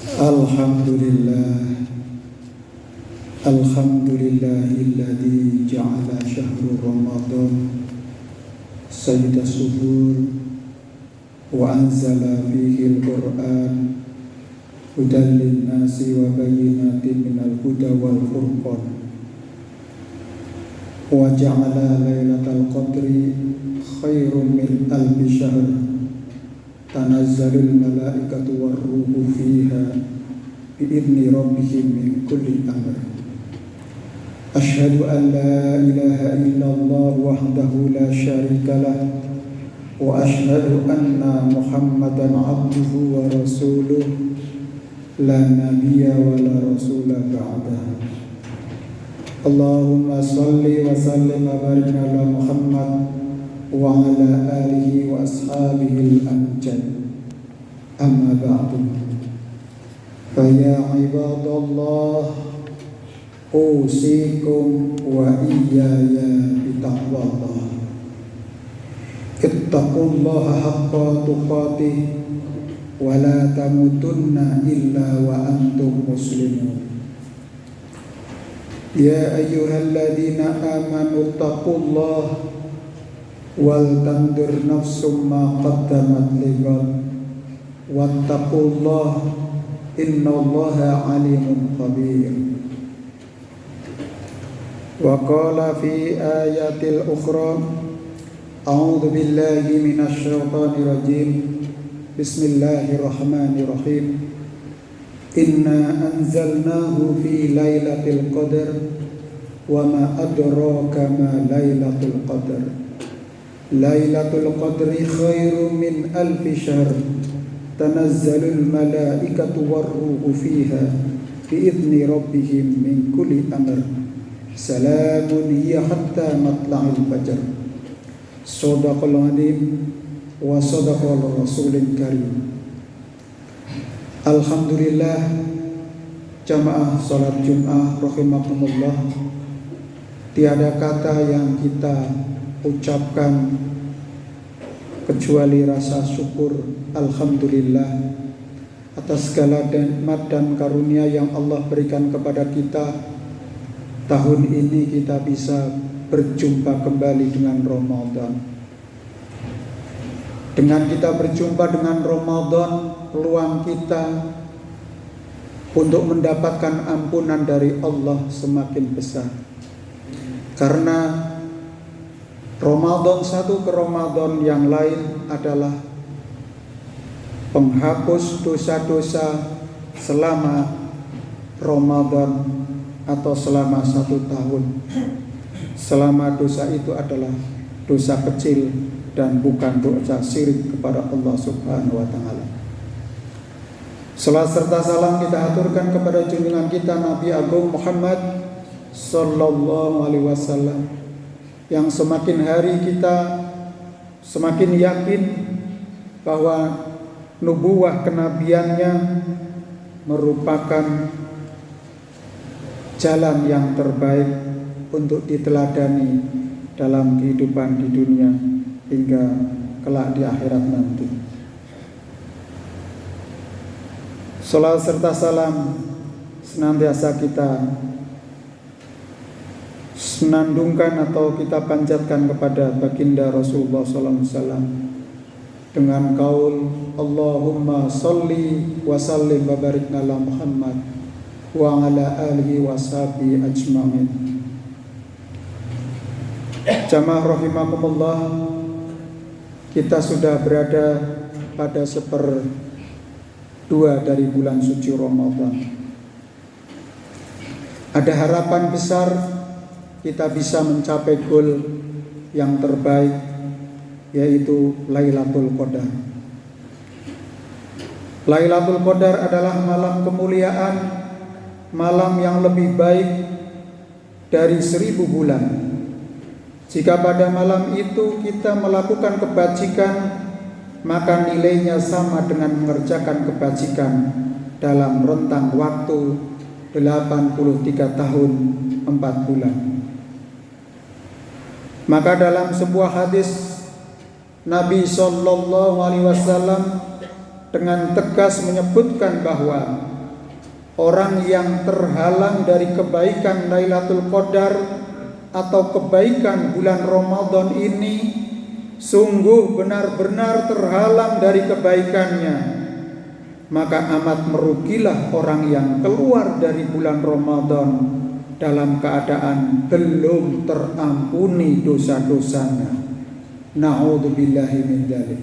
Alhamdulillah, alhamdulillahilladzi ja'ala syahrul Ramadan sayyida suhur wa anzala fihi al-Qur'an hudan lin-nasi wa bayyinatin minal huda wal furqan wa ja'ala lailatal qadri khairum min alfi syahr tanazzalul malaikatu war-ruhu fiha bi'idni rabbihim min kulli amr. Asyhadu an la ilaha illallah wahdahu la syarika lah wa asyhadu anna Muhammadan abduhu wa rasuluh la nabiyya wa la rasula ba'dah. Allahumma salli wa sallim wa barik ala Muhammad wa ala alihi wa ashabihi al-amjad. Amma ba'du. Fa ya ibadallah, usikum wa iyaya bitaqwallah. Ittaqullaha haqqa tuqatih wa la tamutunna illa wa antum muslimun. Ya ayyuhalladzina amanu taqullaha wal tandur nafsum ma qaddamat lighad wattaqullaha innallaha alimun khabir. Wa qala fi ayatil ukhra a'udzu billahi minasy syaithanir rajim. Bismillahirrahmanirrahim. Inna anzalnahu fi lailatul qadar wa ma adraka ma lailatul qadar. Lailatul qadri khairum min alfi syahr tanazzalul malaikatu war-ruhu fiha bi'idni rabbihim min kulli amr. Salamun hiya hatta matla'il fajr. Shadaqal azim wa sadaqal rasulil karim. Alhamdulillah, jamaah salat Jumat rahimakumullah. Tiada kata yang kita ucapkan kecuali rasa syukur alhamdulillah atas segala nikmat dan karunia yang Allah berikan kepada kita. Tahun ini kita bisa berjumpa kembali dengan Ramadan. Dengan kita berjumpa dengan Ramadan, peluang kita untuk mendapatkan ampunan dari Allah semakin besar. Karena Ramadan satu ke Ramadan yang lain adalah penghapus dosa-dosa selama Ramadan atau selama 1 tahun. Selama dosa itu adalah dosa kecil dan bukan dosa syirik kepada Allah Subhanahu wa taala. Salat serta salam kita aturkan kepada junjungan kita Nabi Agung Muhammad sallallahu alaihi wasallam, yang semakin hari kita semakin yakin bahwa nubuwah kenabiannya merupakan jalan yang terbaik untuk diteladani dalam kehidupan di dunia hingga kelak di akhirat nanti. Salat serta salam senantiasa kita senandungkan atau kita panjatkan kepada baginda Rasulullah sallallahu alaihi wasallam dengan qaul Allahumma sholli wa sallim wa barik ala Muhammad wa ala alihi wa sahbihi ajma'in. Jamaah rahimakumullah, kita sudah berada pada 1/2 dari bulan suci Ramadan. Ada harapan besar kita bisa mencapai goal yang terbaik, yaitu Lailatul Qadar. Lailatul Qadar adalah malam kemuliaan, malam yang lebih baik dari 1000 bulan. Jika pada malam itu kita melakukan kebajikan, maka nilainya sama dengan mengerjakan kebajikan dalam rentang waktu 83 tahun 4 bulan. Maka dalam sebuah hadis Nabi sallallahu alaihi wasallam dengan tegas menyebutkan bahwa orang yang terhalang dari kebaikan Lailatul Qadar atau kebaikan bulan Ramadan ini sungguh benar-benar terhalang dari kebaikannya, maka amat merugilah orang yang keluar dari bulan Ramadan dalam keadaan belum terampuni dosa-dosanya. Na'udzubillahi min dzalik.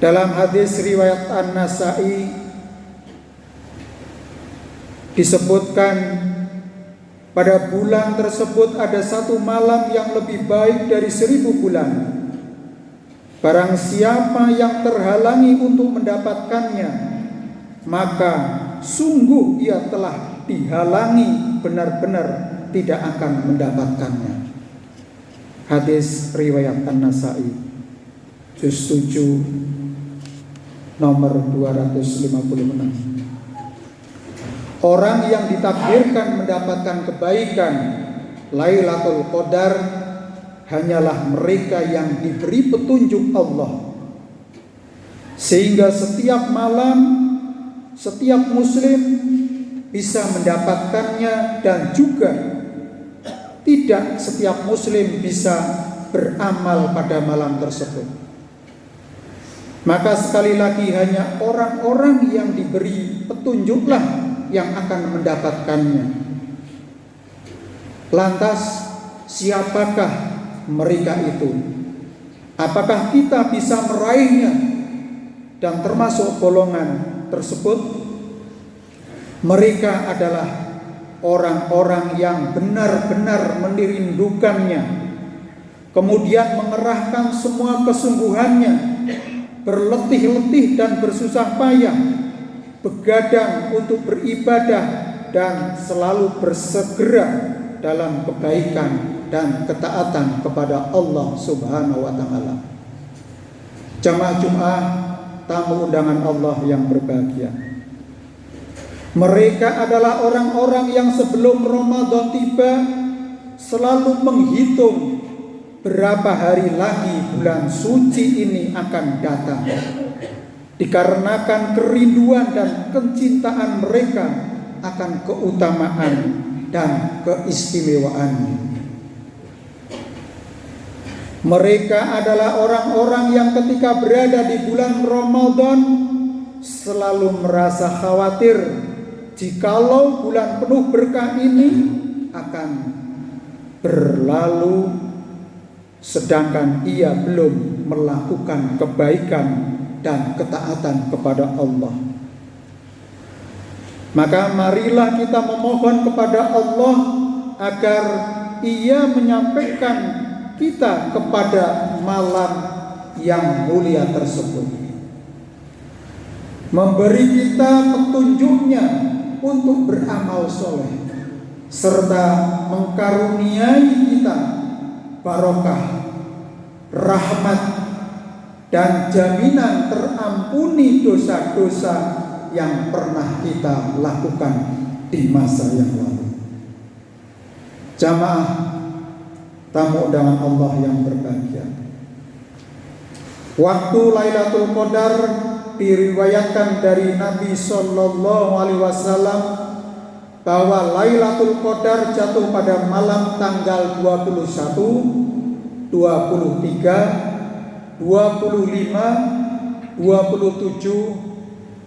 Dalam hadis riwayat An-Nasa'i disebutkan pada bulan tersebut ada satu malam yang lebih baik dari 1000 bulan. Barang siapa yang terhalangi untuk mendapatkannya, maka sungguh ia telah dihalangi benar-benar tidak akan mendapatkannya. Hadis riwayat An-Nasa'i juz 7 nomor 256. Orang yang ditakdirkan mendapatkan kebaikan Lailatul Qadar hanyalah mereka yang diberi petunjuk Allah, sehingga setiap malam setiap muslim bisa mendapatkannya, dan juga tidak setiap muslim bisa beramal pada malam tersebut. Maka sekali lagi hanya orang-orang yang diberi petunjuklah yang akan mendapatkannya. Lantas siapakah mereka itu? Apakah kita bisa meraihnya dan termasuk golongan tersebut? Mereka adalah orang-orang yang benar-benar merindukannya, kemudian mengerahkan semua kesungguhannya, berletih-letih dan bersusah payah, begadang untuk beribadah dan selalu bersegera dalam kebaikan dan ketaatan kepada Allah Subhanahu wa taala. Jamaah Jumat, tamu undangan Allah yang berbahagia. Mereka adalah orang-orang yang sebelum Ramadan tiba selalu menghitung berapa hari lagi bulan suci ini akan datang. Dikarenakan kerinduan dan kecintaan mereka akan keutamaan dan keistimewaannya. Mereka adalah orang-orang yang ketika berada di bulan Ramadan selalu merasa khawatir jikalau bulan penuh berkah ini akan berlalu, sedangkan ia belum melakukan kebaikan dan ketaatan kepada Allah. Maka marilah kita memohon kepada Allah agar Ia menyampaikan kita kepada malam yang mulia tersebut, memberi kita petunjuknya untuk beramal soleh, serta mengkaruniai kita barokah, rahmat, dan jaminan terampuni dosa-dosa yang pernah kita lakukan di masa yang lalu. Jamaah tamu undangan Allah yang berbahagia, waktu Lailatul Qadar diriwayatkan dari Nabi Sallallahu Alaihi Wasallam bahwa Lailatul Qadar jatuh pada malam tanggal 21, 23, 25, 27,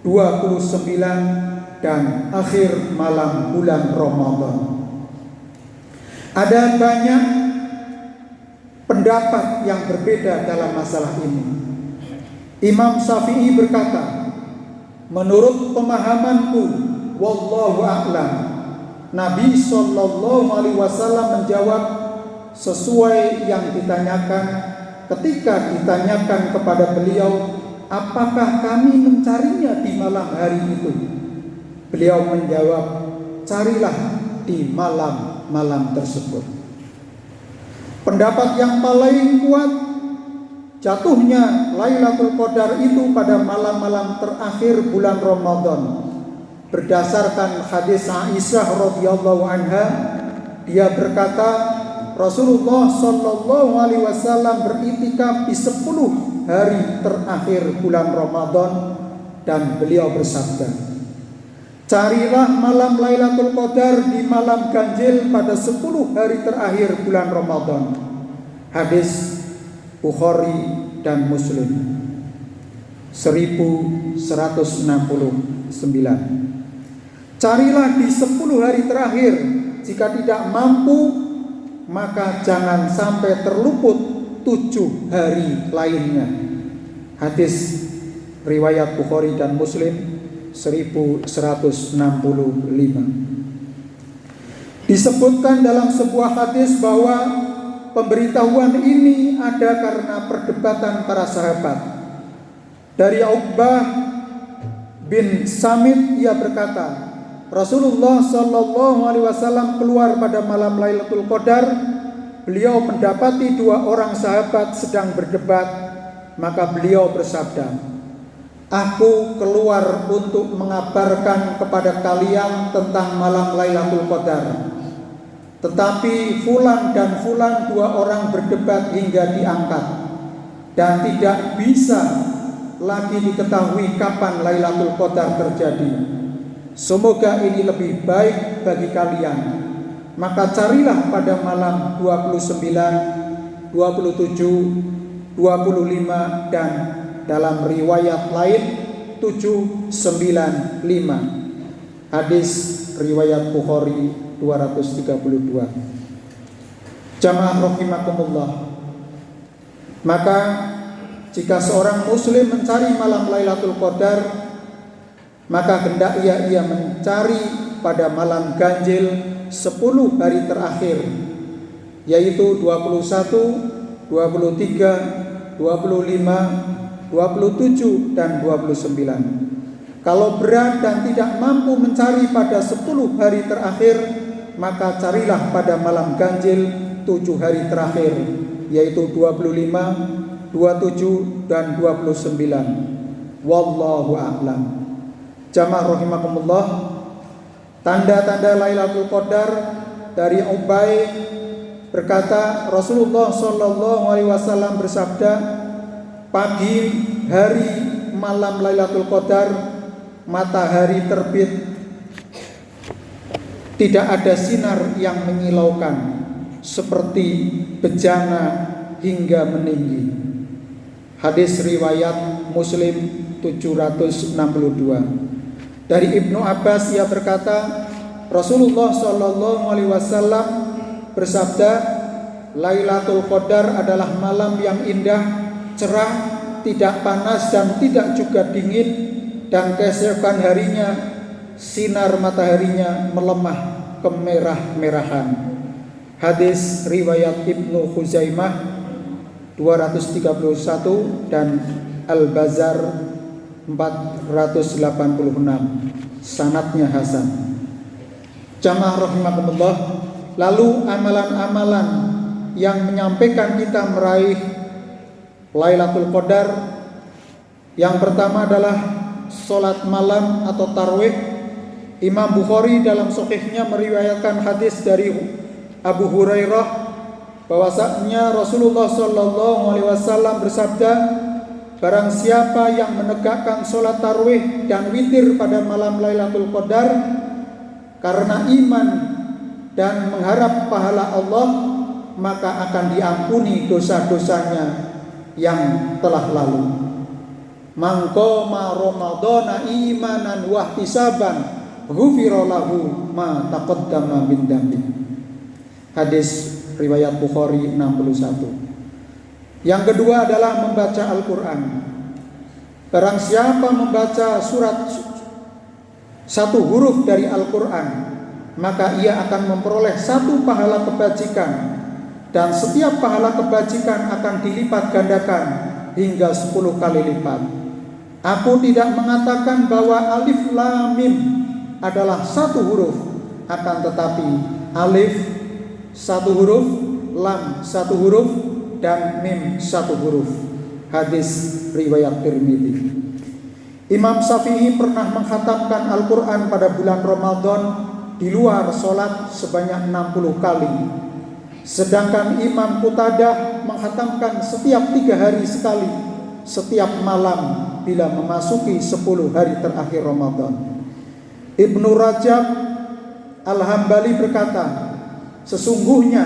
29 dan akhir malam bulan Ramadan. Ada banyak pendapat yang berbeda dalam masalah ini. Imam Syafi'i berkata, menurut pemahamanku, wallahu a'lam, Nabi Sallallahu Alaihi Wasallam menjawab sesuai yang ditanyakan. Ketika ditanyakan kepada beliau, apakah kami mencarinya di malam hari itu? Beliau menjawab, carilah di malam-malam tersebut. Pendapat yang paling kuat jatuhnya Lailatul Qadar itu pada malam-malam terakhir bulan Ramadan. Berdasarkan hadis Aisyah radhiyallahu anha, dia berkata, Rasulullah Sallallahu Alaihi Wasallam beriktikaf di 10 hari terakhir bulan Ramadan dan beliau bersabda, carilah malam Lailatul Qadar di malam ganjil pada 10 hari terakhir bulan Ramadan. Hadis Bukhari dan Muslim 1169. Carilah di 10 hari terakhir. Jika tidak mampu, maka jangan sampai terluput 7 hari lainnya. Hadis riwayat Bukhari dan Muslim 1165. Disebutkan dalam sebuah hadis bahwa pemberitahuan ini ada karena perdebatan para sahabat. Dari Uqbah bin Samit, ia berkata, Rasulullah Shallallahu Alaihi Wasallam keluar pada malam Lailatul Qadar. Beliau mendapati 2 orang sahabat sedang berdebat, maka beliau bersabda, aku keluar untuk mengabarkan kepada kalian tentang malam Lailatul Qadar. Tetapi Fulan dan Fulan 2 orang berdebat hingga diangkat, dan tidak bisa lagi diketahui kapan Lailatul Qadar terjadi. Semoga ini lebih baik bagi kalian. Maka carilah pada malam 29, 27, 25 dan dalam riwayat lain 795. Hadis riwayat Bukhari 232. Jamaah rahimakumullah. Maka jika seorang muslim mencari malam Lailatul Qadar, maka hendaknya ia mencari pada malam ganjil 10 hari terakhir, yaitu 21, 23, 25, 27 dan 29. Kalau berat dan tidak mampu mencari pada 10 hari terakhir, maka carilah pada malam ganjil 7 hari terakhir, yaitu 25, 27 dan 29. Wallahu a'lam. Jamaah rahimakumullah, tanda-tanda Lailatul Qadar dari Ubay berkata, Rasulullah Shallallahu Alaihi Wasallam bersabda, pagi hari malam Lailatul Qadar matahari terbit, tidak ada sinar yang menyilaukan seperti bejana hingga meninggi. Hadis riwayat Muslim 762. Dari Ibnu Abbas, ia berkata, Rasulullah Shallallahu Alaihi Wasallam bersabda, Lailatul Qadar adalah malam yang indah, cerah, tidak panas dan tidak juga dingin, dan keesokan harinya sinar mataharinya melemah kemerah-merahan. Hadis riwayat Ibnu Khuzaimah 231 dan Al-Bazar 486. Sanadnya hasan. Jamaah rahimakumullah, lalu amalan-amalan yang menyampaikan kita meraih Lailatul Qadar, yang pertama adalah sholat malam atau tarawih. Imam Bukhari dalam sahihnya meriwayatkan hadis dari Abu Hurairah bahwasanya Rasulullah Shallallahu Alaihi Wasallam bersabda, barang siapa yang menegakkan sholat tarawih dan witir pada malam Lailatul Qadar karena iman dan mengharap pahala Allah, maka akan diampuni dosa-dosanya yang telah lalu. Man qama ramadhana imanan wa ihtisaban ghufira lahu ma taqaddama min dambi. Hadis riwayat Bukhari 61. Yang kedua adalah membaca Al-Quran. Barang siapa membaca surat 1 huruf dari Al-Quran, maka ia akan memperoleh 1 pahala kebajikan, dan setiap pahala kebajikan akan dilipat gandakan hingga 10 kali lipat. Aku tidak mengatakan bahwa alif lam mim adalah 1 huruf, akan tetapi alif 1 huruf, lam 1 huruf, dan mim 1 huruf. Hadis riwayat Tirmidzi. Imam Syafi'i pernah mengkhatamkan Al-Quran pada bulan Ramadan di luar sholat sebanyak 60 kali. Sedangkan Imam Qutadah mengkhatamkan setiap 3 hari sekali, setiap malam bila memasuki 10 hari terakhir Ramadan. Ibnu Rajab Al-Hambali berkata, sesungguhnya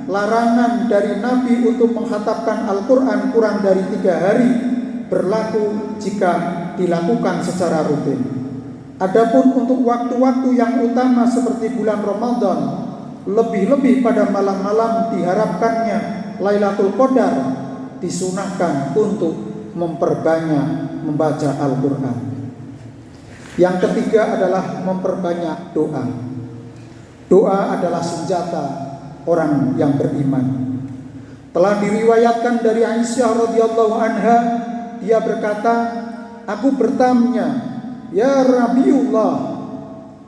larangan dari Nabi untuk mengkhatamkan Al-Quran kurang dari 3 hari berlaku jika dilakukan secara rutin. Adapun untuk waktu-waktu yang utama seperti bulan Ramadan, lebih-lebih pada malam-malam diharapkannya Lailatul Qadar, disunahkan untuk memperbanyak membaca Al-Quran. Yang ketiga adalah memperbanyak doa. Doa adalah senjata orang yang beriman. Telah diriwayatkan dari Aisyah radhiyallahu anha, dia berkata, aku bertanya, ya Rabiullah,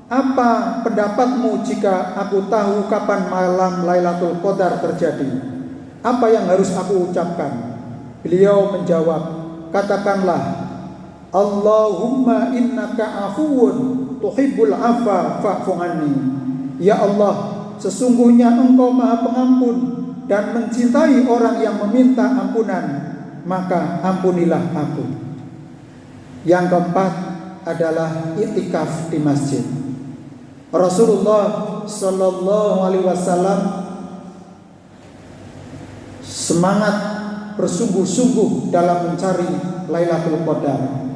apa pendapatmu jika aku tahu kapan malam Lailatul Qadar terjadi? Apa yang harus aku ucapkan? Beliau menjawab, katakanlah, Allahumma innaka afuwun tuhibbul afa fa'fu anni. Ya Allah, sesungguhnya Engkau Maha Pengampun dan mencintai orang yang meminta ampunan, maka ampunilah aku. Yang keempat adalah iktikaf di masjid. Rasulullah Sallallahu Alaihi Wasallam semangat bersungguh-sungguh dalam mencari Lailatul Qadar.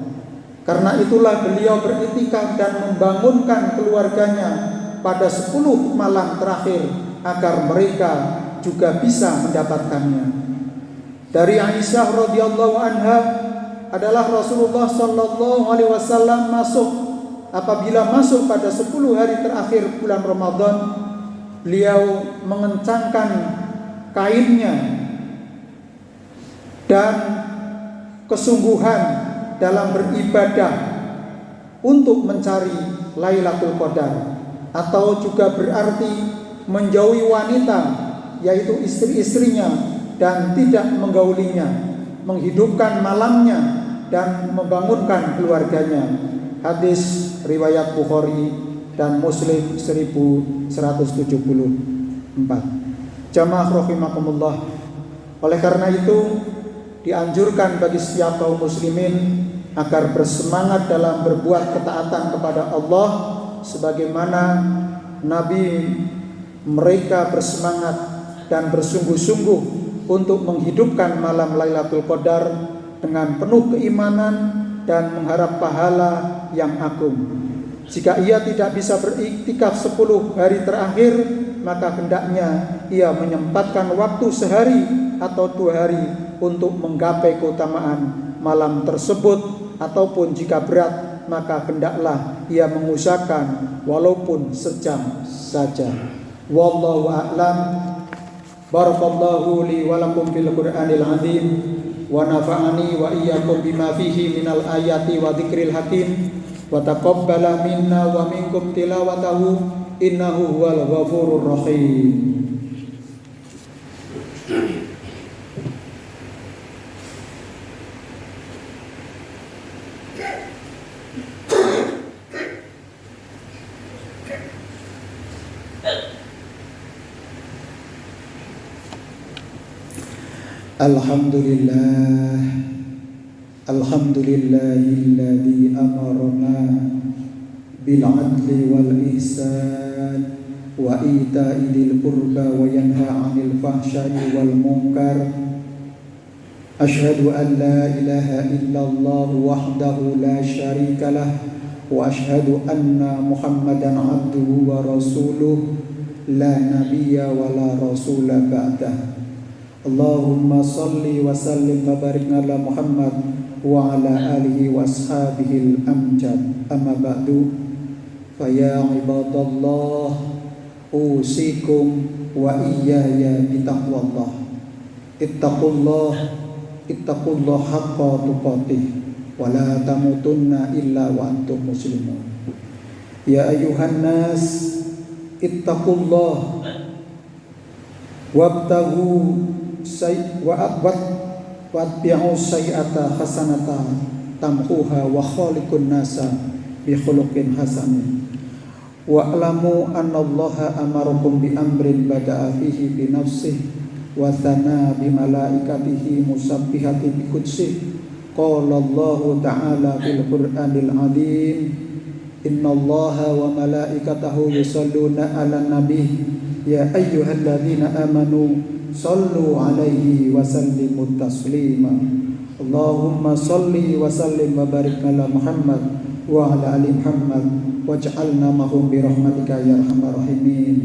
Karena itulah beliau beriktikaf dan membangunkan keluarganya pada 10 malam terakhir agar mereka juga bisa mendapatkannya. Dari Aisyah radhiyallahu anha adalah Rasulullah sallallahu alaihi wasallam apabila masuk pada 10 hari terakhir bulan Ramadan, beliau mengencangkan kainnya dan kesungguhan dalam beribadah untuk mencari Lailatul Qadar, atau juga berarti menjauhi wanita, yaitu istri-istrinya, dan tidak menggaulinya, menghidupkan malamnya dan membangunkan keluarganya. Hadis riwayat Bukhari dan Muslim 1174. Jamaah rahimakumullah. Oleh karena itu dianjurkan bagi setiap kaum muslimin agar bersemangat dalam berbuat ketaatan kepada Allah sebagaimana Nabi mereka bersemangat dan bersungguh-sungguh untuk menghidupkan malam Lailatul Qadar dengan penuh keimanan dan mengharap pahala yang agung. Jika ia tidak bisa beriktikaf 10 hari terakhir, maka hendaknya ia menyempatkan waktu sehari atau 2 hari untuk menggapai keutamaan malam tersebut, ataupun jika berat maka hendaklah ia mengusahakan walaupun sejam saja. Wallahu a'lam. Barakallahu li wa lakum fil Qur'anil azim wa nafa'ani wa iyyakum bima fihi minal ayati wa dzikril hakim wa taqabbala minna wa minkum tilawatahu innahu huwal ghafurur rahim. Alhamdulillah, alhamdulillahilladzi amarna bil adli wal ihsan wa ita'i dzil qurba wa yanha 'anil fahsya'i wal munkar. Asyhadu an la ilaha illallah wahdahu la syarikalah wa asyhadu anna Muhammadan 'abduhu wa rasuluh la nabiyya wa la rasula ba'dah. Allahumma salli wa sallim wa barik ala Muhammad wa ala alihi wa ashabihi al-amjad. Amma ba'du, fa ya ibadallah, usikum wa iyaya bitaqwallah. Ittaqullah haqqa tuqatih wa la tamutunna illa wa antum muslimun. Ya ayuhan nas, ittaqullah wabtaghu watbi'u sayyi'ata hasanata tamhuha wa khaliqun nasa bi khuluqin hasanin wa alamu annallaha amarakum bi amrin bada'a fihi bi nafsihi wa thana bi malaikatihi musabbihati bi qudsihi Qala Allahu ta'ala fil Qur'anil azim, innallaha wa malaikatahu yusalluna 'alan nabi ya ayyuhalladzina amanu sallu 'alaihi wa sallimu taslima. Allahumma salli wa sallim wa barik ala Muhammad wa ala ali Muhammad waj'alna mahum bi rahmatika ya arhamar rahimin.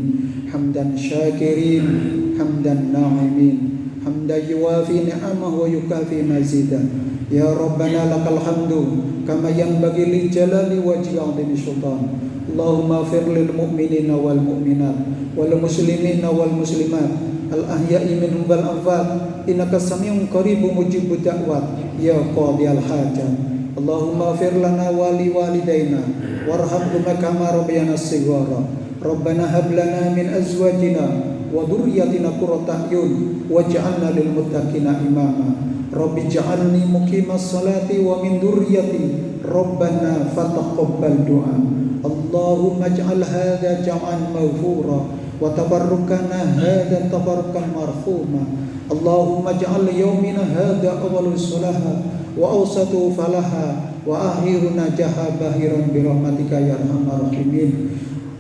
Hamdan syakirin, hamdan na'imin, hamdan yuwafi ni'amahu wa yukafi mazidah. Ya Rabbana lakal hamdu kama yanbaghi li jalali wajhi 'azimi sultan. Allahumma fir lil mu'minina wal mu'minat wal muslimina wal muslimat al ahya'i minhum wal amwat innaka samiun qaribun mujibud da'wat ya qadiyal hajat. Allahumma fir lana wa li walidaina warhamhuma kama rabbayana shighara. Rabbana hab lana min azwajina wa dhurriyyatina qurrata a'yun waj'alna lil muttaqina imama. Rabbi ja'alni muqimas salati wa min dhurriyyati Rabbana fataqabbal du'a. Allahumma ij'al hadha jam'an maghfura wa tabarrukana hadha tabarrukan marhuma. Allahumma ij'al yawmina hadha awwalus salaha wa awsatu falaha wa akhiruna jaha bahiran bi rahmatika ya arhamar rahimin.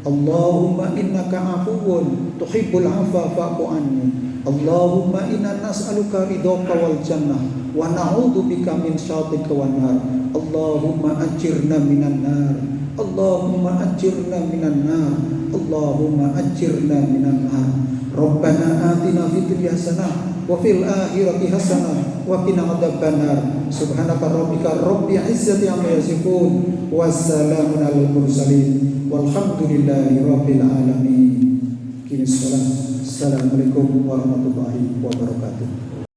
Allahumma innaka afuwun tuhibbul afwa fa'fu anni. Allahumma inna nas'aluka ridhaka wal jannah wa na'udzubika min syarrika wan nar. Allahumma ajirna minan nar. Allahumma ajirna minan nar. Allahumma ajirna minan nar. Rabbana atina fid dunya hasanah wa fil akhirati hasanah wa qina adzabannar. Subhanaka rabbika rabbil izzati amma yasifun wa salamun alal mursalin walhamdulillahi rabbil alamin. Assalamualaikum warahmatullahi wabarakatuh.